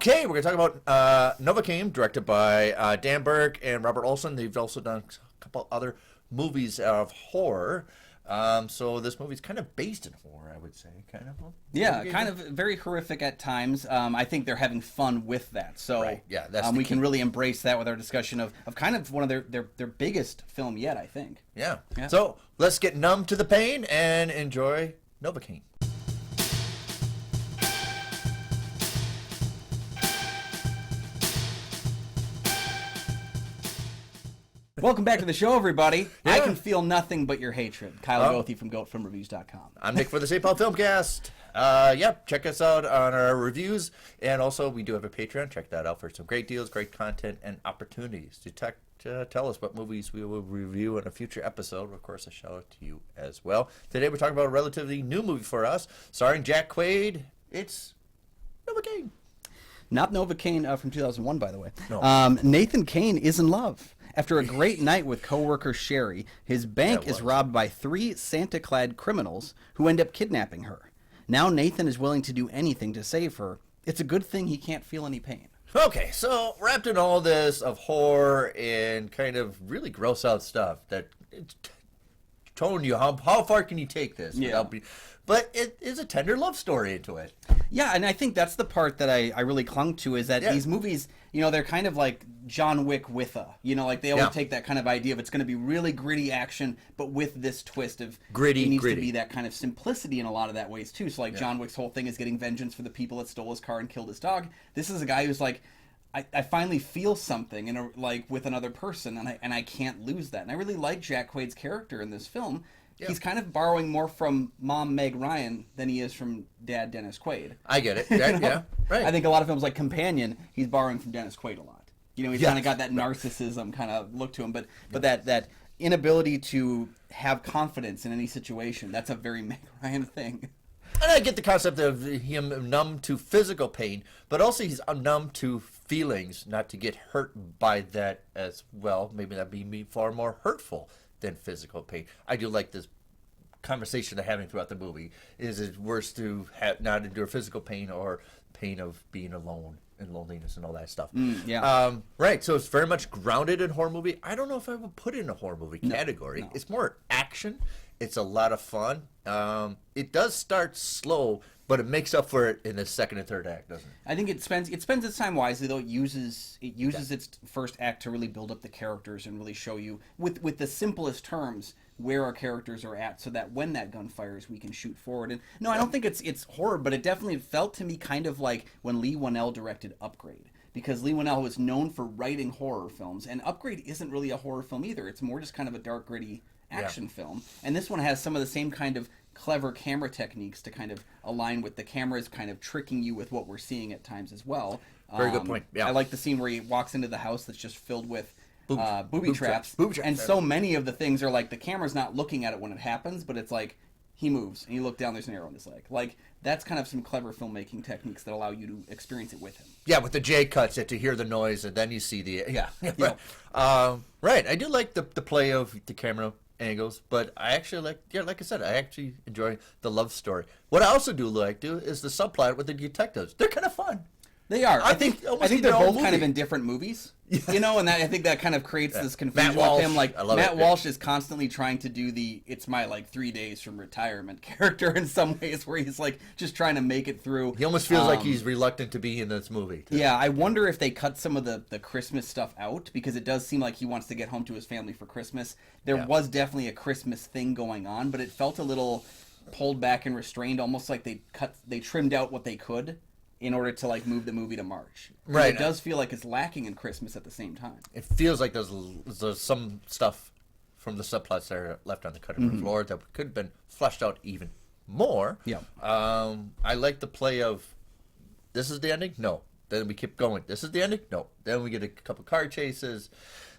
Okay, we're going to talk about Novocaine, directed by Dan Berg and Robert Olson. They've also done a couple other movies of horror. So this movie's kind of based in horror, I would say. Yeah, kind of very horrific at times. I think they're having fun with that. So right. Yeah, that's we can really embrace that with our discussion of kind of one of their biggest film yet, I think. Yeah. So let's get numb to the pain and enjoy Novocaine. Welcome back to the show, everybody. Yeah. I can feel nothing but your hatred. Kyle Goethe from GoatFilmReviews.com. I'm Nick for the St. Paul Filmcast. Check us out on our reviews. And also, we do have a Patreon. Check that out for some great deals, great content, and opportunities to tell us what movies we will review in a future episode. Of course, a shout out to you as well. Today, we're talking about a relatively new movie for us, starring Jack Quaid. It's Novocaine. Not Novocaine from 2001, by the way. No. Nathan Kane is in love. After a great night with coworker Sherry, his bank is robbed by 3 Santa-clad criminals who end up kidnapping her. Now Nathan is willing to do anything to save her. It's a good thing he can't feel any pain. Okay, so wrapped in all this of horror and kind of really gross out stuff that it's telling you how far can you take this? Yeah. But it is a tender love story into it. Yeah, and I think that's the part that I really clung to is that these movies, they're kind of like John Wick with like they always take that kind of idea of it's going to be really gritty action, but with this twist of gritty. It needs to be that kind of simplicity in a lot of that ways too. So like John Wick's whole thing is getting vengeance for the people that stole his car and killed his dog. This is a guy who's like, I finally feel something with another person, and I can't lose that. And I really like Jack Quaid's character in this film. Yeah. He's kind of borrowing more from Mom Meg Ryan than he is from Dad Dennis Quaid. I get it. Yeah, right. I think a lot of films like Companion, he's borrowing from Dennis Quaid a lot. He's kind of got that narcissism kind of look to him, but that inability to have confidence in any situation, that's a very Meg Ryan thing. And I get the concept of him numb to physical pain, but also he's numb to feelings, not to get hurt by that as well. Maybe that'd be far more hurtful than physical pain. I do like this conversation they're having throughout the movie. Is it worse to not endure physical pain or pain of being alone and loneliness and all that stuff? Right, so it's very much grounded in horror movie. I don't know if I would put it in a horror movie category. No. It's more action. It's a lot of fun. It does start slow, but it makes up for it in the second and third act, doesn't it? I think it spends its time wisely, though. It uses its first act to really build up the characters and really show you, with the simplest terms, where our characters are at, so that when that gun fires, we can shoot forward. And no, I don't think it's horror, but it definitely felt to me kind of like when Leigh Whannell directed Upgrade. Because Leigh Whannell was known for writing horror films, and Upgrade isn't really a horror film either. It's more just kind of a dark, gritty action film. And this one has some of the same kind of clever camera techniques to kind of align with the cameras kind of tricking you with what we're seeing at times as well. Very good point. Yeah. I like the scene where he walks into the house that's just filled with booby traps. Booby traps. And so many of the things are like the camera's not looking at it when it happens, but it's like he moves and you look down, there's an arrow in his leg. Like that's kind of some clever filmmaking techniques that allow you to experience it with him. Yeah, with the J cuts, to hear the noise and then you see the right. I do like the play of the camera angles, but I actually like I said, I actually enjoy the love story. What I also do like is the subplot with the detectives. They're kind of fun. They are. I think they're both kind of in different movies. Yeah. And I think that kind of creates this confusion with him. Like Matt Walsh is constantly trying to do it's my 3 days from retirement character in some ways, where he's like just trying to make it through. He almost feels like he's reluctant to be in this movie, too. Yeah, I wonder if they cut some of the Christmas stuff out, because it does seem like he wants to get home to his family for Christmas. There was definitely a Christmas thing going on, but it felt a little pulled back and restrained, almost like they trimmed out what they could in order to move the movie to March. Right. It does feel like it's lacking in Christmas at the same time. It feels like there's some stuff from the subplots that are left on the cutting room floor that could have been fleshed out even more. Yeah. I like the play of, this is the ending? No. Then we keep going. This is the ending? No. Then we get a couple car chases.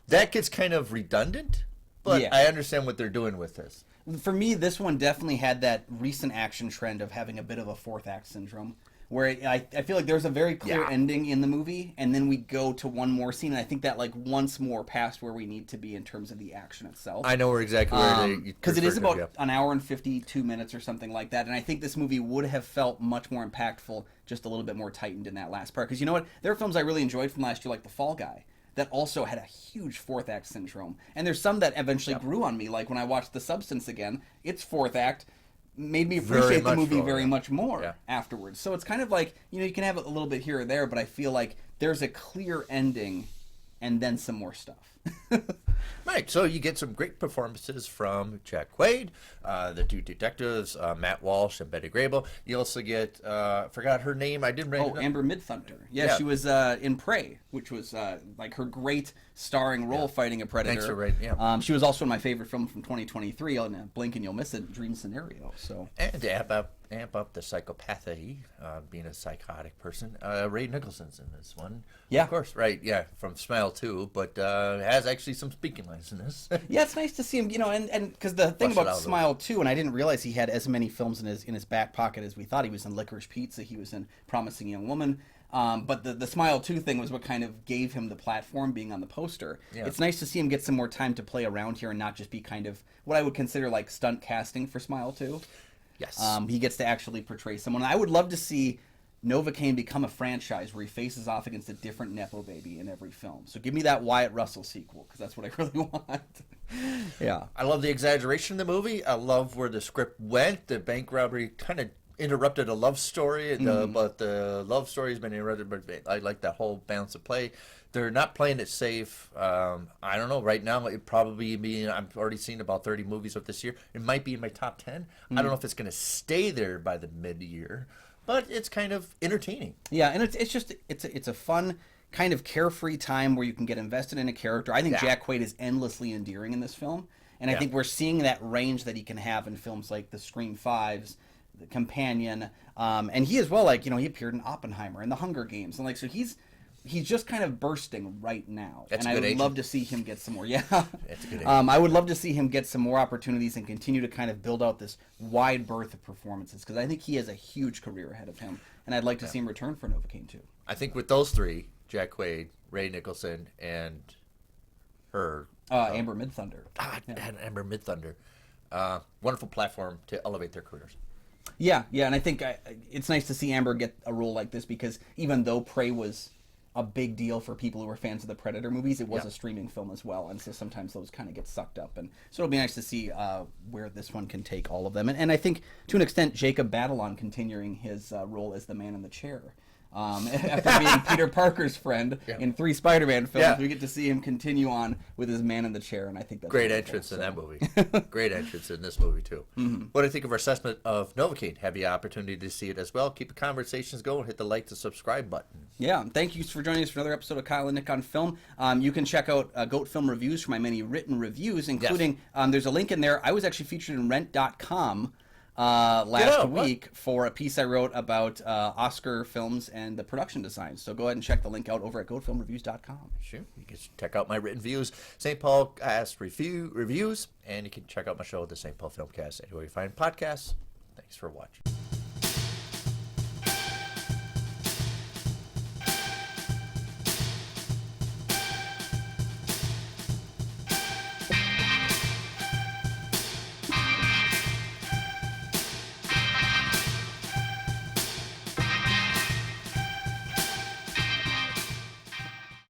That gets kind of redundant, but I understand what they're doing with this. For me, this one definitely had that recent action trend of having a bit of a fourth act syndrome, where I feel like there's a very clear ending in the movie, and then we go to one more scene, and I think that like once more past where we need to be in terms of the action itself. I know exactly where because it is about an hour and 52 minutes or something like that, and I think this movie would have felt much more impactful, just a little bit more tightened in that last part. Because you know what, there are films I really enjoyed from last year, like The Fall Guy, that also had a huge fourth act syndrome, and there's some that eventually grew on me. Like when I watched The Substance again, its fourth act made me appreciate the movie very much more afterwards. So it's kind of like, you can have it a little bit here or there, but I feel like there's a clear ending and then some more stuff. Right, so you get some great performances from Jack Quaid, the two detectives, Matt Walsh and Betty Grable. You also get, forgot her name, I didn't write it up. Amber Midthunder. Yeah, she was in Prey, which was like her great starring role fighting a predator. Thanks for right, she was also in my favorite film from 2023, on Blink and You'll Miss It, Dream Scenario. So. And to amp up the psychopathy, being a psychotic person, Ray Nicholson's in this one. Yeah. Of course, right, from Smile 2, but has actually some speaking lines in this. Yeah, it's nice to see him, and because the thing about Smile 2, and I didn't realize he had as many films in his back pocket as we thought. He was in Licorice Pizza, he was in Promising Young Woman, but the Smile 2 thing was what kind of gave him the platform, being on the poster. Yeah. It's nice to see him get some more time to play around here and not just be kind of what I would consider like stunt casting for Smile 2. Yes. He gets to actually portray someone. I would love to see Novocaine become a franchise where he faces off against a different Nepo baby in every film. So give me that Wyatt Russell sequel, because that's what I really want. Yeah. I love the exaggeration in the movie. I love where the script went. The bank robbery kind of interrupted a love story, but the love story has been interrupted. But I like that whole balance of play. They're not playing it safe. I don't know. Right now, it probably be. I've already seen about 30 movies of this year. It might be in my top 10. I don't know if it's going to stay there by the mid-year, but it's kind of entertaining. Yeah, and it's a fun kind of carefree time where you can get invested in a character. I think Jack Quaid is endlessly endearing in this film, and I think we're seeing that range that he can have in films like The Scream Fives, The Companion, and he as well. Like he appeared in Oppenheimer and The Hunger Games, and so he's just kind of bursting right now. That's and I would love to see him get some more. Yeah, that's a good I would love to see him get some more opportunities and continue to kind of build out this wide berth of performances, because I think he has a huge career ahead of him, and I'd like to see him return for Novocaine too. I think with those three, Jack Quaid, Ray Nicholson, and her Amber Midthunder. And Amber Midthunder, wonderful platform to elevate their careers. Yeah, and I think it's nice to see Amber get a role like this, because even though Prey was a big deal for people who were fans of the Predator movies, it was a streaming film as well, and so sometimes those kind of get sucked up, and so it'll be nice to see where this one can take all of them, and I think to an extent Jacob Batalon continuing his role as the man in the chair. After being Peter Parker's friend in 3 Spider-Man films, we get to see him continue on with his man in the chair, and I think that's great entrance in that movie. Great entrance in this movie too. What do you think of our assessment of Novocaine? Have the opportunity to see it as well? Keep the conversations going. Hit the like to subscribe button. Yeah, thank you for joining us for another episode of Kyle and Nick on Film. You can check out Goat Film Reviews for my many written reviews, including there's a link in there. I was actually featured in Rent.com last week for a piece I wrote about Oscar films and the production design. So go ahead and check the link out over at goatfilmreviews.com. Sure. You can check out my written views, St. Paul Cast Reviews, and you can check out my show, the St. Paul Filmcast, anywhere you find podcasts. Thanks for watching.